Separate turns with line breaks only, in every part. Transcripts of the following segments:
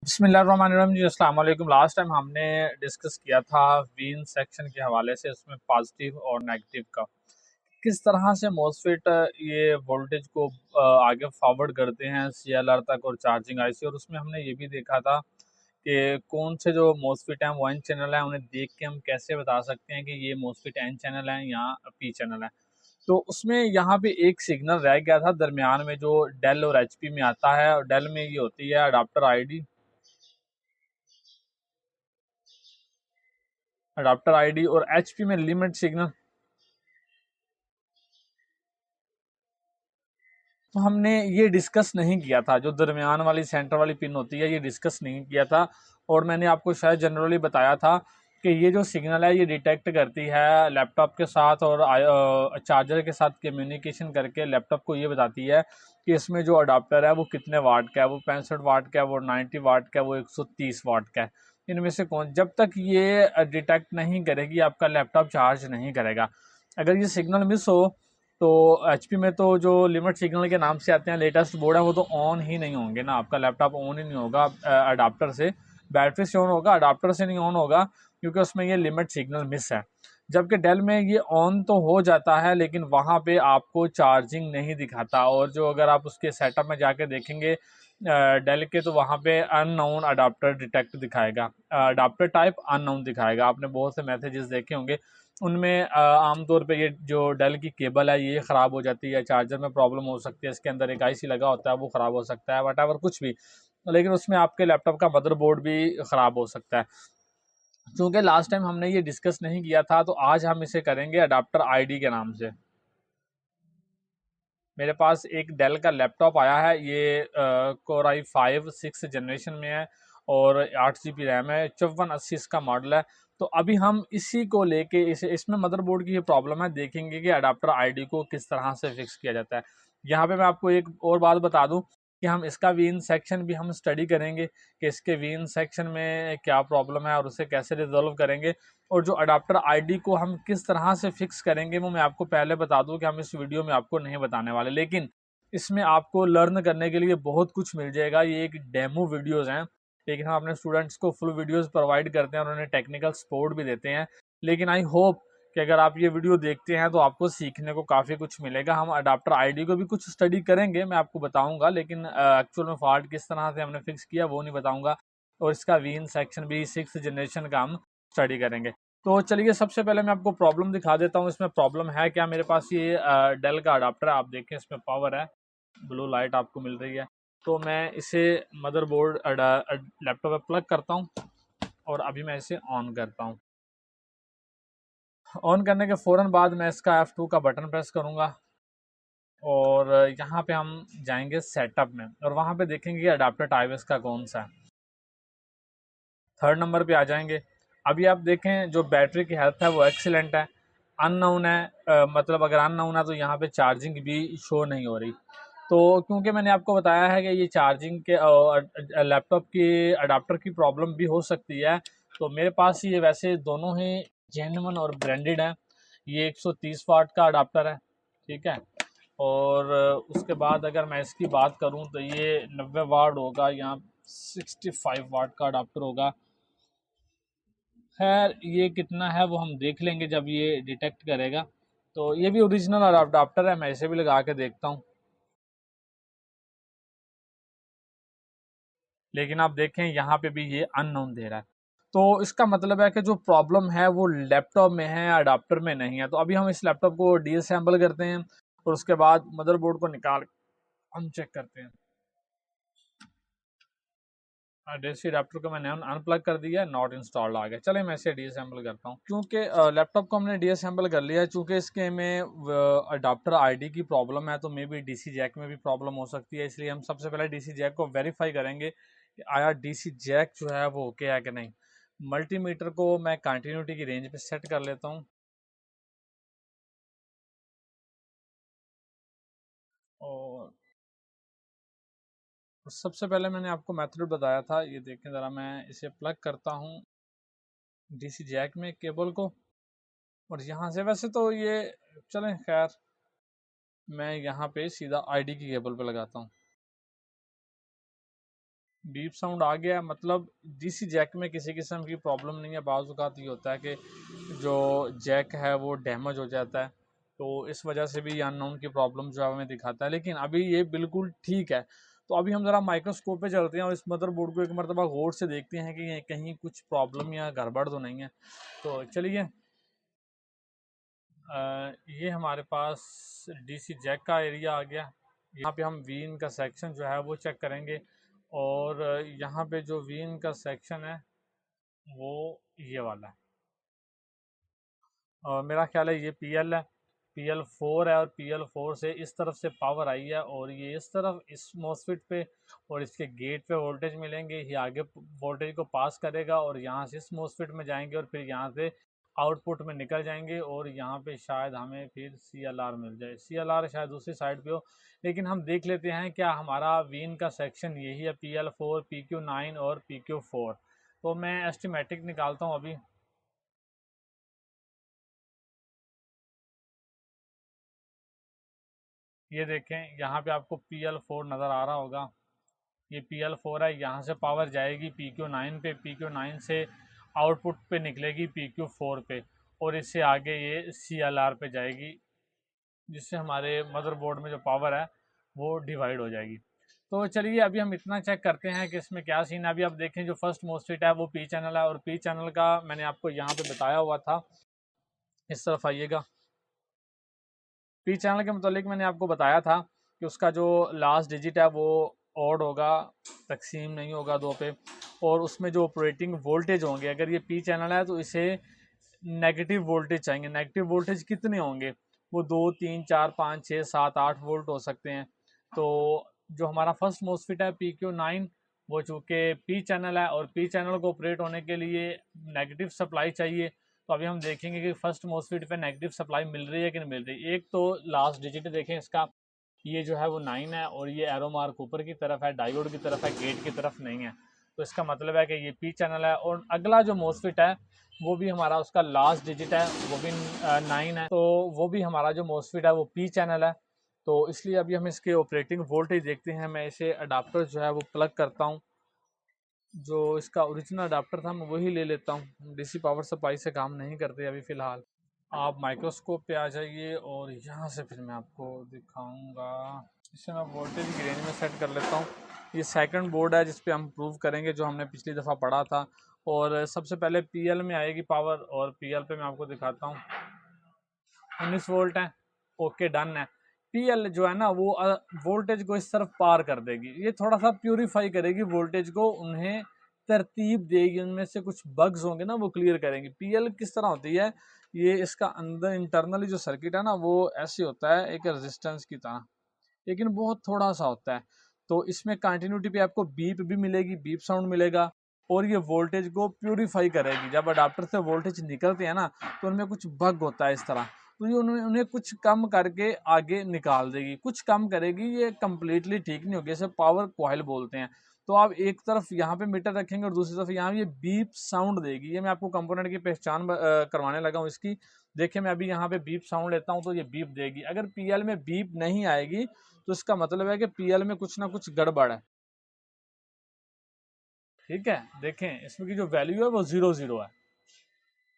बिस्मिल्लाहिर्रहमानिर्रहीम जी, अस्सलाम वालेकुम। लास्ट टाइम हमने डिस्कस किया था वीन सेक्शन के हवाले से, उसमें पॉजिटिव और नेगेटिव का किस तरह से मोसफेट ये वोल्टेज को आगे फॉरवर्ड करते हैं सीएलआर तक और चार्जिंग आईसी। और उसमें हमने ये भी देखा था कि कौन से जो मोसफेट हैं वो एन चैनल है, उन्हें देख के हम कैसे बता सकते हैं कि ये मोसफेट एन चैनल है या पी चैनल है। तो उसमें यहाँ पे एक सिग्नल रह गया था दरमियान में, जो डेल और एचपी में आता है। और डेल में ये होती है अडाप्टर आईडी, और एचपी में लिमिट सिग्नल। तो हमने ये डिस्कस नहीं किया था, जो दरमियान वाली सेंटर वाली पिन होती है, ये डिस्कस नहीं किया था। और मैंने आपको शायद जनरली बताया था कि ये जो सिग्नल है ये डिटेक्ट करती है लैपटॉप के साथ और चार्जर के साथ कम्युनिकेशन करके लैपटॉप को ये बताती है कि इसमें जो अडाप्टर है वो कितने वाट का है, वो 65 वाट का है, वो 90 वाट का है, वो 130 वाट का है। इनमें से कौन, जब तक ये डिटेक्ट नहीं करेगी आपका लैपटॉप चार्ज नहीं करेगा। अगर ये सिग्नल मिस हो तो एचपी में तो जो लिमिट सिग्नल के नाम से आते हैं लेटेस्ट बोर्ड है, वो तो ऑन ही नहीं होंगे ना, आपका लैपटॉप ऑन ही नहीं होगा अडाप्टर से। बैटरी से ऑन होगा, अडाप्टर से नहीं ऑन होगा, क्योंकि उसमें ये लिमिट सिग्नल मिस है। जबकि डेल में ये ऑन तो हो जाता है, लेकिन वहाँ पे आपको चार्जिंग नहीं दिखाता। और जो अगर आप उसके सेटअप में जाके देखेंगे डेल के, तो वहाँ पे अननोन अडाप्टर डिटेक्ट दिखाएगा, अडाप्टर टाइप अननोन दिखाएगा। आपने बहुत से मैसेजेस देखे होंगे, उनमें आमतौर पे ये जो डेल की केबल है ये ख़राब हो जाती है, चार्जर में प्रॉब्लम हो सकती है, इसके अंदर एक आईसी लगा होता है वो ख़राब हो सकता है, वट कुछ भी। लेकिन उसमें आपके लैपटॉप का मदरबोर्ड भी ख़राब हो सकता है। चूँकि लास्ट टाइम हमने ये डिस्कस नहीं किया था, तो आज हम इसे करेंगे अडाप्टर आईडी के नाम से। मेरे पास एक डेल का लैपटॉप आया है, ये कोर आई 5 6 जनरेशन में है और 8 GB रैम है, 5480 इसका मॉडल है। तो अभी हम इसी को लेके इसमें मदरबोर्ड की ये प्रॉब्लम है, देखेंगे कि अडाप्टर आईडी को किस तरह से फिक्स किया जाता है। यहाँ पे मैं आपको एक और बात बता दूं कि हम इसका वीन सेक्शन भी हम स्टडी करेंगे कि इसके वीन सेक्शन में क्या प्रॉब्लम है और उसे कैसे रिजॉल्व करेंगे। और जो अडाप्टर आईडी को हम किस तरह से फिक्स करेंगे वो मैं आपको पहले बता दूं कि हम इस वीडियो में आपको नहीं बताने वाले, लेकिन इसमें आपको लर्न करने के लिए बहुत कुछ मिल जाएगा। ये एक डेमो वीडियोस हैं, लेकिन हम अपने स्टूडेंट्स को फुल वीडियोस प्रोवाइड करते हैं और उन्हें टेक्निकल सपोर्ट भी देते हैं। लेकिन आई होप कि अगर आप ये वीडियो देखते हैं तो आपको सीखने को काफ़ी कुछ मिलेगा। हम अडाप्टर आईडी को भी कुछ स्टडी करेंगे, मैं आपको बताऊंगा, लेकिन एक्चुअल में फॉल्ट किस तरह से हमने फिक्स किया वो नहीं बताऊंगा। और इसका वीन सेक्शन भी 6 जनरेशन का हम स्टडी करेंगे। तो चलिए सबसे पहले मैं आपको प्रॉब्लम दिखा देता हूँ। इसमें प्रॉब्लम है क्या, मेरे पास ये डेल का अडाप्टर है, आप देखें इसमें पावर है, ब्लू लाइट आपको मिल रही है। तो मैं इसे मदरबोर्ड लैपटॉप पे प्लग करता हूँ और अभी मैं इसे ऑन करता हूँ। ऑन करने के फ़ौरन बाद मैं इसका F2 का बटन प्रेस करूँगा और यहाँ पे हम जाएंगे सेटअप में और वहाँ पे देखेंगे अडाप्टर टाइप इसका कौन सा है। थर्ड नंबर पे आ जाएंगे। अभी आप देखें जो बैटरी की हेल्थ है वो एक्सीलेंट है। अननोन है, मतलब अगर अननोन है तो यहाँ पे चार्जिंग भी शो नहीं हो रही। तो क्योंकि मैंने आपको बताया है कि ये चार्जिंग के लैपटॉप की अडाप्टर की प्रॉब्लम भी हो सकती है, तो मेरे पास ये वैसे दोनों ही जेन्युइन और ब्रांडेड है। ये 130 वाट का अडाप्टर है, ठीक है। और उसके बाद अगर मैं इसकी बात करूं तो ये 90 वाट होगा, यहाँ 65 वाट का अडाप्टर होगा। खैर ये कितना है वो हम देख लेंगे जब ये डिटेक्ट करेगा। तो ये भी ओरिजिनल अडाप्टर है, मैं इसे भी लगा के देखता हूँ। लेकिन आप देखें यहाँ पे भी ये अननोन दे रहा है, तो इसका मतलब है कि जो प्रॉब्लम है वो लैपटॉप में है, अडाप्टर में नहीं है। तो अभी हम इस लैपटॉप को डीअसेंबल करते हैं और उसके बाद मदरबोर्ड को निकाल हम चेक करते हैं। डीएसपी अडाप्टर को मैंने अनप्लग कर दिया, नॉट इंस्टॉल्ड आ गया। चले मैं इसे डीअसेंबल करता हूँ। क्योंकि लैपटॉप को हमने डीअसेंबल कर लिया है, चूंकि इसके में अडाप्टर आईडी की प्रॉब्लम है, तो मे बी डीसी जैक में भी प्रॉब्लम हो सकती है। इसलिए हम सबसे पहले डीसी जैक को वेरीफाई करेंगे कि आया डीसी जैक जो है वो ओके है कि नहीं। मल्टीमीटर को मैं कंटिन्यूटी की रेंज पे सेट कर लेता हूँ और सबसे पहले मैंने आपको मेथड बताया था, ये देखें ज़रा, मैं इसे प्लग करता हूँ डीसी जैक में केबल को और यहाँ से वैसे तो ये चलें, खैर मैं यहाँ पे सीधा आईडी की केबल पे लगाता हूँ। बीप साउंड आ गया, मतलब डीसी जैक में किसी किस्म की प्रॉब्लम नहीं है। बाज़ औक़ात ये होता है कि जो जैक है वो डैमेज हो जाता है, तो इस वजह से भी अननोन की प्रॉब्लम जो है हमें दिखाता है, लेकिन अभी ये बिल्कुल ठीक है। तो अभी हम ज़रा माइक्रोस्कोप पे चलते हैं और इस मदरबोर्ड को एक मरतबा गौर से देखते हैं कि कहीं कुछ प्रॉब्लम या गड़बड़ तो नहीं है। तो चलिए, ये हमारे पास डीसी जैक का एरिया आ गया। यहाँ पे हम वीन का सेक्शन जो है वो चेक करेंगे, और यहाँ पे जो वीन का सेक्शन है वो ये वाला है, और मेरा ख्याल है ये पीएल है, PL4 है, और PL4 से इस तरफ से पावर आई है और ये इस तरफ इस मॉसफेट पे और इसके गेट पे वोल्टेज मिलेंगे, ये आगे वोल्टेज को पास करेगा और यहाँ से इस मॉसफेट में जाएंगे और फिर यहाँ से आउटपुट में निकल जाएंगे, और यहाँ पे शायद हमें फिर CLR मिल जाए। CLR शायद दूसरी साइड पे हो, लेकिन हम देख लेते हैं क्या हमारा वीन का सेक्शन यही है, PL4, PQ9 और PQ4। तो मैं एस्टिमेटिक निकालता हूँ अभी। ये देखें, यहाँ पे आपको PL4 नज़र आ रहा होगा, ये PL4 है, यहाँ से पावर जाएगी PQ9 पे, PQ9 से आउटपुट पे निकलेगी PQ4 पे, और इससे आगे ये CLR पे जाएगी, जिससे हमारे मदरबोर्ड में जो पावर है वो डिवाइड हो जाएगी। तो चलिए अभी हम इतना चेक करते हैं कि इसमें क्या सीन है। अभी आप देखें जो फर्स्ट मोस्फेट है वो P चैनल है, और P चैनल का मैंने आपको यहाँ पे बताया हुआ था। इस तरफ आइएगा, P चैनल के मतलब मैंने आपको बताया था कि उसका जो लास्ट डिजिट है वो ऑड होगा, तकसीम नहीं होगा दो पे, और उसमें जो ऑपरेटिंग वोल्टेज होंगे, अगर ये P चैनल है तो इसे नेगेटिव वोल्टेज चाहिए। नेगेटिव वोल्टेज कितने होंगे? वो 2, 3, 4, 5, 6, 7, 8 वोल्ट हो सकते हैं। तो जो हमारा फर्स्ट मोस्फेट है PQ9, वो चूँकि P चैनल है और P चैनल को ऑपरेट होने के लिए नेगेटिव सप्लाई चाहिए। तो अभी हम देखेंगे कि फर्स्ट मोस्फेट पे नेगेटिव सप्लाई मिल रही है कि नहीं मिल रही। एक तो लास्ट डिजिट देखें इसका, ये जो है वो 9 है, और ये एरो मार्क ऊपर की तरफ है, डायोड की तरफ है, गेट की तरफ नहीं है। तो इसका मतलब है कि ये P चैनल है, और अगला जो मोस्फेट है वो भी हमारा उसका लास्ट डिजिट है, वो भी 9 है, तो वो भी हमारा जो मोस्फेट है वो P चैनल है। तो इसलिए अभी हम इसके ऑपरेटिंग वोल्टेज देखते हैं। मैं इसे अडाप्टर जो है वो प्लग करता हूँ, जो इसका ओरिजिनल अडाप्टर था मैं वही ले लेता हूँ, डीसी पावर सप्लाई से काम नहीं करते अभी फ़िलहाल। आप माइक्रोस्कोप पे आ जाइए और यहाँ से फिर मैं आपको दिखाऊंगा। इसे मैं वोल्टेज की रेंज में सेट कर लेता हूँ। ये सेकंड बोर्ड है जिस पे हम प्रूव करेंगे जो हमने पिछली दफ़ा पढ़ा था, और सबसे पहले PL में आएगी पावर, और PL पे मैं आपको दिखाता हूँ 19 वोल्ट है। ओके, डन है। PL जो है ना वो वोल्टेज को इस तरफ पार कर देगी, ये थोड़ा सा प्यूरीफाई करेगी वोल्टेज को, उन्हें तरतीब देगी, उनमें से कुछ बग्स होंगे ना वो क्लियर करेंगी। PL किस तरह होती है, ये इसका अंदर इंटरनली जो सर्किट है ना वो ऐसे होता है एक रेजिस्टेंस की तरह, लेकिन बहुत थोड़ा सा होता है। तो इसमें कंटिन्यूटी पे आपको बीप भी मिलेगी, बीप साउंड मिलेगा, और ये वोल्टेज को प्यूरीफाई करेगी। जब अडाप्टर से वोल्टेज निकलते हैं ना तो उनमें कुछ बग होता है इस तरह, तो ये उन्हें कुछ कम करके आगे निकाल देगी, कुछ कम करेगी, ये कम्प्लीटली ठीक नहीं होगी। इसे पावर कॉइल बोलते हैं। तो आप एक तरफ यहाँ पे मीटर रखेंगे और दूसरी तरफ यहाँ ये बीप साउंड देगी। ये मैं आपको कंपोनेंट की पहचान करवाने लगा हूँ इसकी। देखिए मैं अभी यहाँ पे बीप साउंड लेता हूँ तो ये बीप देगी। अगर PL में बीप नहीं आएगी तो इसका मतलब है कि PL में कुछ ना कुछ गड़बड़ है। ठीक है, देखें इसमें की जो वैल्यू है वो 0 0 है,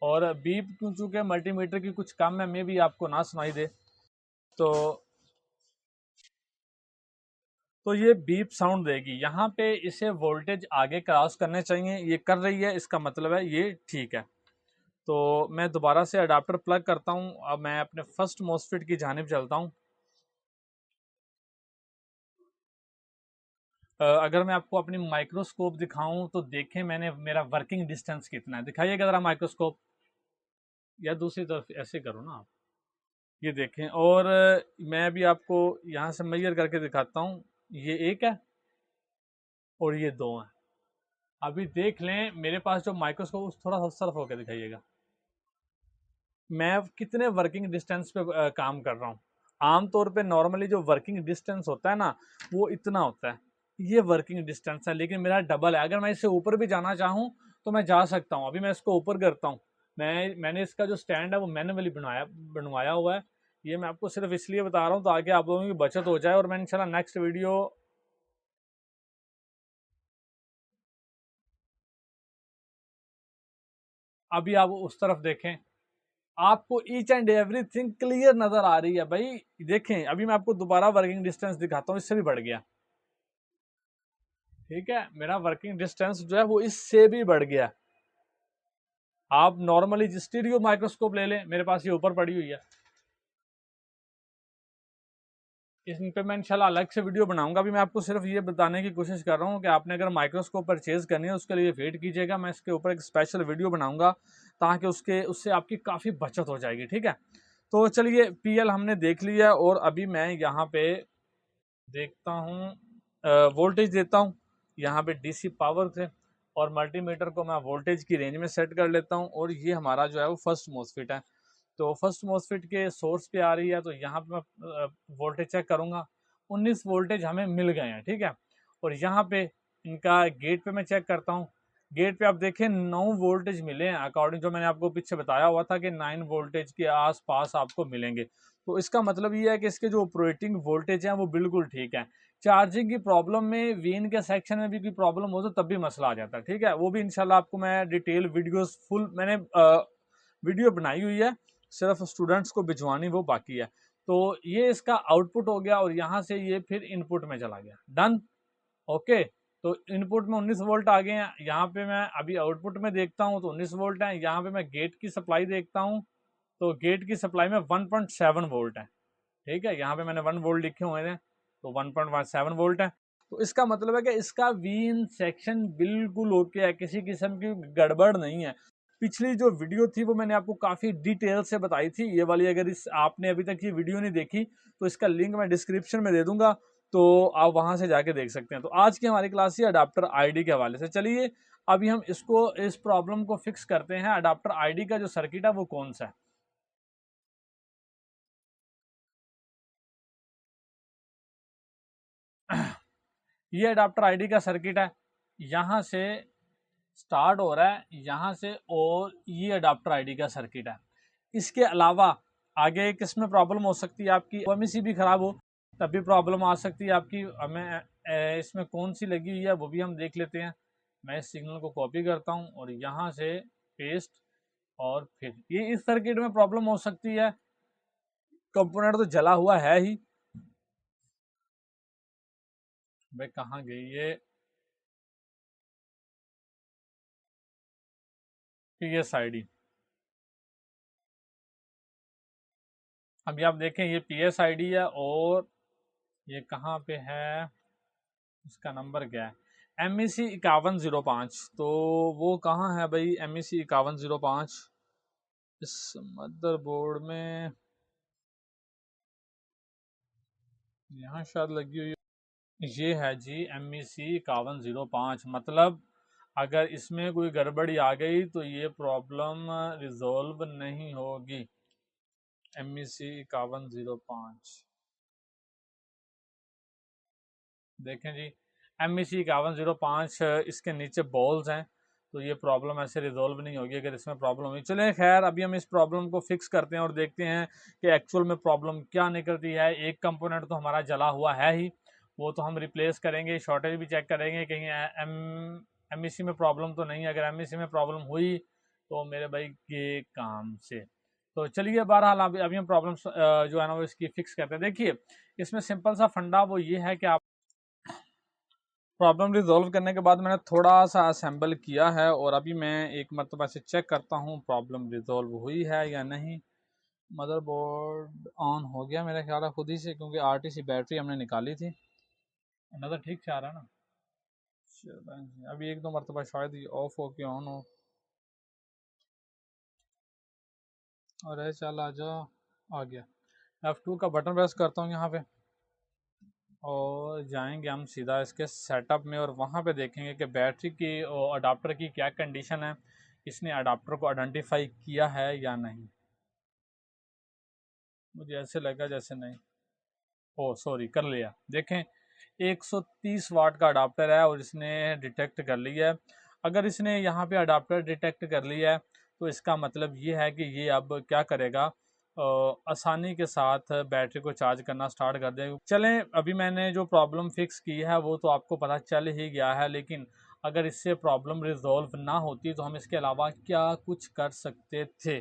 और बीप चूंकि मल्टीमीटर की कुछ कम है, मे भी आपको ना सुनाई दे। तो ये बीप साउंड देगी। यहाँ पे इसे वोल्टेज आगे क्रॉस करने चाहिए, ये कर रही है, इसका मतलब है ये ठीक है। तो मैं दोबारा से अडाप्टर प्लग करता हूँ। अब मैं अपने फर्स्ट मोस्फेट की जानिब चलता हूँ। अगर मैं आपको अपनी माइक्रोस्कोप दिखाऊं तो देखें मैंने मेरा वर्किंग डिस्टेंस कितना है, दिखाइएगा ज़रा माइक्रोस्कोप, या दूसरी तरफ ऐसे करो ना आप। ये देखें, और मैं भी आपको यहाँ से मेजर करके दिखाता हूँ। ये एक है और ये दो है। अभी देख लें मेरे पास जो माइक्रोस्कोप, थोड़ा सा सरफ होकर दिखाइएगा, मैं कितने वर्किंग डिस्टेंस पे काम कर रहा हूँ। आमतौर पे नॉर्मली जो वर्किंग डिस्टेंस होता है ना वो इतना होता है, ये वर्किंग डिस्टेंस है, लेकिन मेरा डबल है। अगर मैं इससे ऊपर भी जाना चाहूँ तो मैं जा सकता हूँ। अभी मैं इसको ऊपर करता हूँ। मैंने इसका जो स्टैंड है वो मैन्युअली बनवाया हुआ है। ये मैं आपको सिर्फ इसलिए बता रहा हूँ ताकि आप लोगों की बचत हो जाए, और मैं इंशाल्लाह नेक्स्ट वीडियो अभी आप उस तरफ देखें, आपको ईच एंड एवरीथिंग क्लियर नजर आ रही है भाई। देखें अभी मैं आपको दोबारा वर्किंग डिस्टेंस दिखाता हूँ, इससे भी बढ़ गया। ठीक है, मेरा वर्किंग डिस्टेंस जो है वो इससे भी बढ़ गया। आप नॉर्मली स्टीरियो माइक्रोस्कोप ले लें, मेरे पास ये ऊपर पड़ी हुई है, इस पे मैं इंशाल्लाह अलग से वीडियो बनाऊंगा। अभी मैं आपको सिर्फ ये बताने की कोशिश कर रहा हूँ कि आपने अगर माइक्रोस्कोप परचेज करनी है उसके लिए वेट कीजिएगा, मैं इसके ऊपर एक स्पेशल वीडियो बनाऊंगा ताकि उससे आपकी काफ़ी बचत हो जाएगी। ठीक है, तो चलिए पीएल हमने देख लिया और अभी मैं यहाँ पे देखता हूँ वोल्टेज देता हूँ यहाँ पे डीसी पावर से, और मल्टीमीटर को मैं वोल्टेज की रेंज में सेट कर लेता हूँ। और ये हमारा जो है वो फर्स्ट मोसफिट है, तो फर्स्ट मोसफिट के सोर्स पे आ रही है, तो यहाँ पे मैं वोल्टेज चेक करूँगा, 19 वोल्टेज हमें मिल गए हैं। ठीक है, और यहाँ पे इनका गेट पे मैं चेक करता हूँ, गेट पे आप देखें 9 वोल्टेज मिले हैं, अकॉर्डिंग जो मैंने आपको पीछे बताया हुआ था कि 9 वोल्टेज के आसपास आपको मिलेंगे। तो इसका मतलब ये है कि इसके जो ऑपरेटिंग वोल्टेज हैं वो बिल्कुल ठीक है। चार्जिंग की प्रॉब्लम में वीन के सेक्शन में भी कोई प्रॉब्लम हो तो तब भी मसला आ जाता है। ठीक है, वो भी इंशाल्लाह आपको मैं डिटेल वीडियोस फुल मैंने वीडियो बनाई हुई है, सिर्फ स्टूडेंट्स को भिजवानी वो बाकी है। तो ये इसका आउटपुट हो गया और यहाँ से ये फिर इनपुट में चला गया। Done, okay. तो इनपुट में 19 वोल्ट आ गए हैं, यहाँ पे मैं अभी आउटपुट में देखता हूँ तो 19 वोल्ट है। यहाँ पे मैं गेट की सप्लाई देखता हूँ तो गेट की सप्लाई में 1.7 वोल्ट है। ठीक है, यहाँ पे मैंने 1 वोल्ट लिखे हुए हैं तो 1.7 वोल्ट है। तो इसका मतलब है कि इसका वीन सेक्शन बिल्कुल ओके है, किसी किस्म की गड़बड़ नहीं है। पिछली जो वीडियो थी वो मैंने आपको काफ़ी डिटेल से बताई थी, ये वाली अगर इस आपने अभी तक ये वीडियो नहीं देखी तो इसका लिंक मैं डिस्क्रिप्शन में दे दूंगा, तो आप वहां से जाके देख सकते हैं। तो आज की हमारी क्लास ही अडाप्टर आईडी के हवाले से। चलिए अभी हम इस प्रॉब्लम को फिक्स करते हैं। अडाप्टर आईडी का जो सर्किट है वो कौन सा है। ये अडाप्टर आईडी का सर्किट है, यहाँ से स्टार्ट हो रहा है यहाँ से, और ये अडाप्टर आईडी का सर्किट है। इसके अलावा आगे किस में प्रॉब्लम हो सकती है आपकी, ओएमसी भी खराब हो तब भी प्रॉब्लम आ सकती है आपकी। हमें इसमें कौन सी लगी हुई है वो भी हम देख लेते हैं। मैं इस सिग्नल को कॉपी करता हूँ और यहाँ से पेस्ट, और फिर ये इस सर्किट में प्रॉब्लम हो सकती है। कंपोनेंट तो जला हुआ है ही, भाई कहाँ गई ये पीएस आईडी। अभी आप देखें ये पीएस आईडी है और ये कहाँ पे है, इसका नंबर क्या है, MEC 5105। तो वो कहाँ है भाई MEC 5105, इस मदरबोर्ड में यहाँ शायद लगी हुई। ये है जी MEC 5105, मतलब अगर इसमें कोई गड़बड़ी आ गई तो ये प्रॉब्लम रिजॉल्व नहीं होगी। MEC 5105 देखें जी, MEC 5105 इसके नीचे बॉल्स हैं, तो ये प्रॉब्लम ऐसे रिजॉल्व नहीं होगी अगर इसमें प्रॉब्लम हुई। चलें खैर, अभी हम इस प्रॉब्लम को फिक्स करते हैं और देखते हैं कि एक्चुअल में प्रॉब्लम क्या निकलती है। एक कंपोनेंट तो हमारा जला हुआ है ही, वो तो हम रिप्लेस करेंगे, शॉर्टेज भी चेक करेंगे कहीं MEC में प्रॉब्लम तो नहीं है। अगर MEC में प्रॉब्लम हुई तो मेरे भाई के काम से। तो चलिए बहरहाल अभी हम प्रॉब्लम जो है ना वो इसकी फिक्स करते हैं। देखिए इसमें सिंपल सा फंडा वो ये है कि आप प्रॉब्लम रिजॉल्व करने के बाद मैंने थोड़ा सा असेंबल किया है और अभी मैं एक मरतबा से चेक करता हूँ प्रॉब्लम रिजॉल्व हुई है या नहीं। मदरबोर्ड ऑन हो गया मेरा ख्याल है खुद ही से, क्योंकि RTC बैटरी हमने निकाली थी। नज़र ठीक से आ रहा है ना, अभी एक दो मरतबा शायद ही ऑफ हो के ऑन हो। अरे चल आ जा, आ गया। F2 का बटन प्रेस करता हूँ यहाँ पे और जाएंगे हम सीधा इसके सेटअप में और वहाँ पे देखेंगे कि बैटरी की और अडाप्टर की क्या कंडीशन है, इसने अडाप्टर को आइडेंटिफाई किया है या नहीं। मुझे ऐसे लगा जैसे नहीं, ओ सॉरी कर लिया। देखें 130 वाट का अडाप्टर है और इसने डिटेक्ट कर लिया है। अगर इसने यहाँ पे अडाप्टर डिटेक्ट कर लिया है तो इसका मतलब ये है कि ये अब क्या करेगा, आसानी के साथ बैटरी को चार्ज करना स्टार्ट कर देगा। चलें अभी मैंने जो प्रॉब्लम फिक्स की है वो तो आपको पता चल ही गया है, लेकिन अगर इससे प्रॉब्लम रिजॉल्व ना होती तो हम इसके अलावा क्या कुछ कर सकते थे।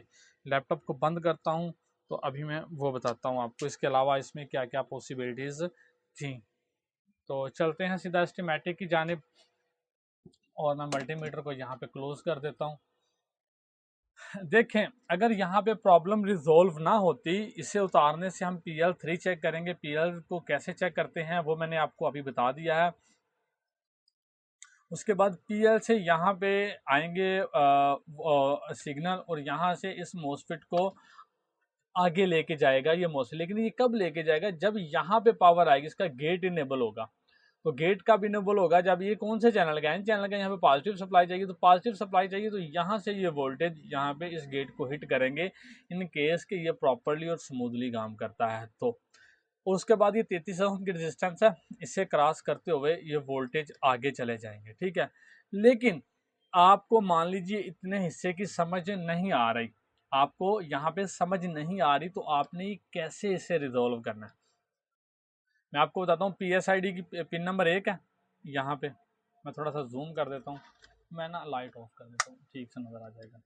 लैपटॉप को बंद करता हूँ तो अभी मैं वो बताता हूँ आपको इसके अलावा इसमें क्या क्या पॉसिबिलिटीज़ थी। तो चलते हैं सीधा स्कीमेटिक की जानिब और मैं मल्टीमीटर को यहाँ पे क्लोज कर देता हूँ। देखें, अगर यहाँ पे प्रॉब्लम रिजॉल्व ना होती, इसे उतारने से हम PL3 चेक करेंगे। PL को कैसे चेक करते हैं वो मैंने आपको अभी बता दिया है। उसके बाद PL से यहाँ पे आएंगे सिग्नल और यहाँ से इस मोसफेट को आगे लेके जाएगा ये मोसफेट। लेकिन ये कब लेके जाएगा? जब यहाँ पे पावर आएगी, इसका गेट इनेबल होगा। तो गेट का भी इनेबल होगा जब ये कौन से चैनल का है, इन चैनल का यहाँ पे पॉजिटिव सप्लाई चाहिए। तो पॉजिटिव सप्लाई चाहिए तो यहाँ से ये वोल्टेज यहाँ पे इस गेट को हिट करेंगे, इन केस के ये प्रॉपरली और स्मूथली काम करता है। तो उसके बाद ये 33 ओम की रेजिस्टेंस है, इससे क्रॉस करते हुए ये वोल्टेज आगे चले जाएंगे, ठीक है। लेकिन आपको मान लीजिए इतने हिस्से की समझ नहीं आ रही, आपको यहाँ पे समझ नहीं आ रही, तो आपने कैसे इसे रिजोल्व करना है मैं आपको बताता हूँ। PSID की पिन नंबर 1 है यहाँ पे। मैं थोड़ा सा जूम कर देता हूँ, मैं ना लाइट ऑफ कर देता हूँ, ठीक से नज़र आ जाएगा।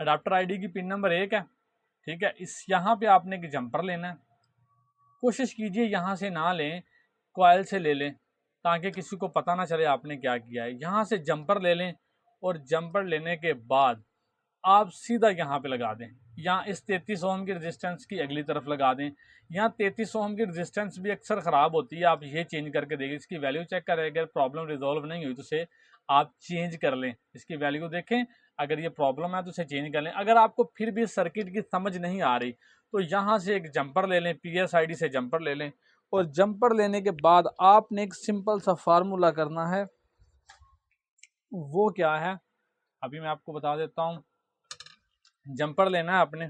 अडाप्टर आईडी की पिन नंबर 1 है, ठीक है। इस यहाँ पे आपने एक जंपर लेना है। कोशिश कीजिए यहाँ से ना लें, कॉयल से ले लें, ताकि किसी को पता ना चले आपने क्या किया है। यहाँ से जंपर ले लें और जंपर लेने के बाद आप सीधा यहाँ पे लगा दें। यहाँ इस 33 ओम की रेजिस्टेंस की अगली तरफ लगा दें। यहाँ 33 ओम की रेजिस्टेंस भी अक्सर ख़राब होती है, आप ये चेंज करके देखिए, इसकी वैल्यू चेक करें। अगर प्रॉब्लम रिजॉल्व नहीं हुई तो उसे आप चेंज कर लें, इसकी वैल्यू देखें। अगर ये प्रॉब्लम है तो उसे चेंज कर लें। अगर आपको फिर भी सर्किट की समझ नहीं आ रही तो यहाँ से एक जंपर ले लें, PSID से जंपर ले लें। और जंपर लेने के बाद आपने एक सिंपल सा फार्मूला करना है। वो क्या है अभी मैं आपको बता देता हूँ। जंपर लेना है आपने,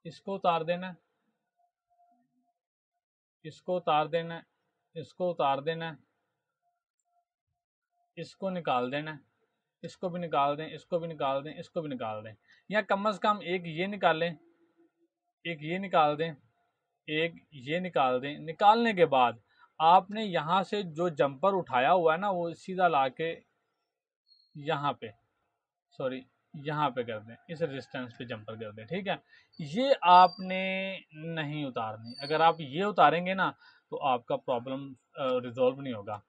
इसको उतार देना है, इसको उतार देना है, इसको उतार देना है, इसको निकाल देना है, इसको भी निकाल दें, इसको भी निकाल दें, इसको भी निकाल दें। या कम से कम एक ये निकाल लें, एक ये निकाल दें, एक ये निकाल दें। निकालने के बाद आपने यहाँ से जो जंपर उठाया हुआ है ना, वो सीधा ला के यहाँ पे, सॉरी यहाँ पे कर दें, इस रेजिस्टेंस पे जंपर कर दें, ठीक है। ये आपने नहीं उतारनी। अगर आप ये उतारेंगे ना तो आपका प्रॉब्लम रिजॉल्व नहीं होगा।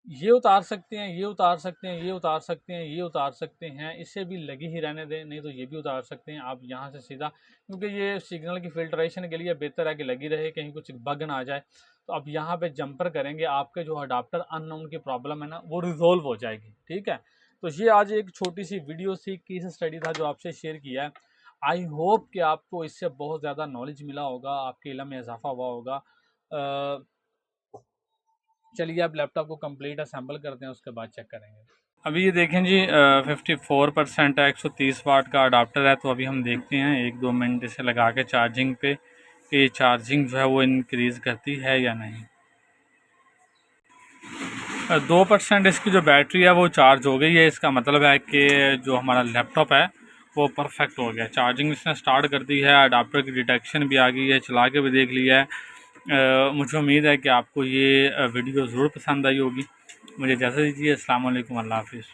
ये उतार सकते हैं, ये उतार सकते हैं, ये उतार सकते हैं, ये उतार सकते हैं, इसे भी लगी ही रहने दें, नहीं तो ये भी उतार सकते हैं आप यहाँ से सीधा, क्योंकि ये सिग्नल की फिल्ट्रेशन के लिए बेहतर है कि लगी रहे, कहीं कुछ बग ना आ जाए। तो अब यहाँ पे जंपर करेंगे, आपके जो अडाप्टर अननोन की प्रॉब्लम है ना वो रिजोल्व हो जाएगी, ठीक है। तो ये आज एक छोटी सी वीडियो सी केस स्टडी था जो आपसे शेयर किया है। आई होप कि आपको इससे बहुत ज़्यादा नॉलेज मिला होगा, आपके इल्म में इजाफा हुआ होगा। चलिए आप लैपटॉप को कंप्लीट असेंबल करते हैं, उसके बाद चेक करेंगे। अभी ये देखें जी 54% है, 130 वाट का अडाप्टर है। तो अभी हम देखते हैं 1-2 मिनट इसे लगा के चार्जिंग पे कि चार्जिंग जो है वो इंक्रीज़ करती है या नहीं। 2% इसकी जो बैटरी है वो चार्ज हो गई है। इसका मतलब है कि जो हमारा लैपटॉप है वो परफेक्ट हो गया। चार्जिंग इसने स्टार्ट कर दी है, अडाप्टर की डिटेक्शन भी आ गई है, चला के भी देख लिया है। मुझे उम्मीद है कि आपको ये वीडियो ज़रूर पसंद आई होगी। मुझे इजाज़त दीजिए। अस्सलाम वालेकुम, अल्लाह हाफ़िज़।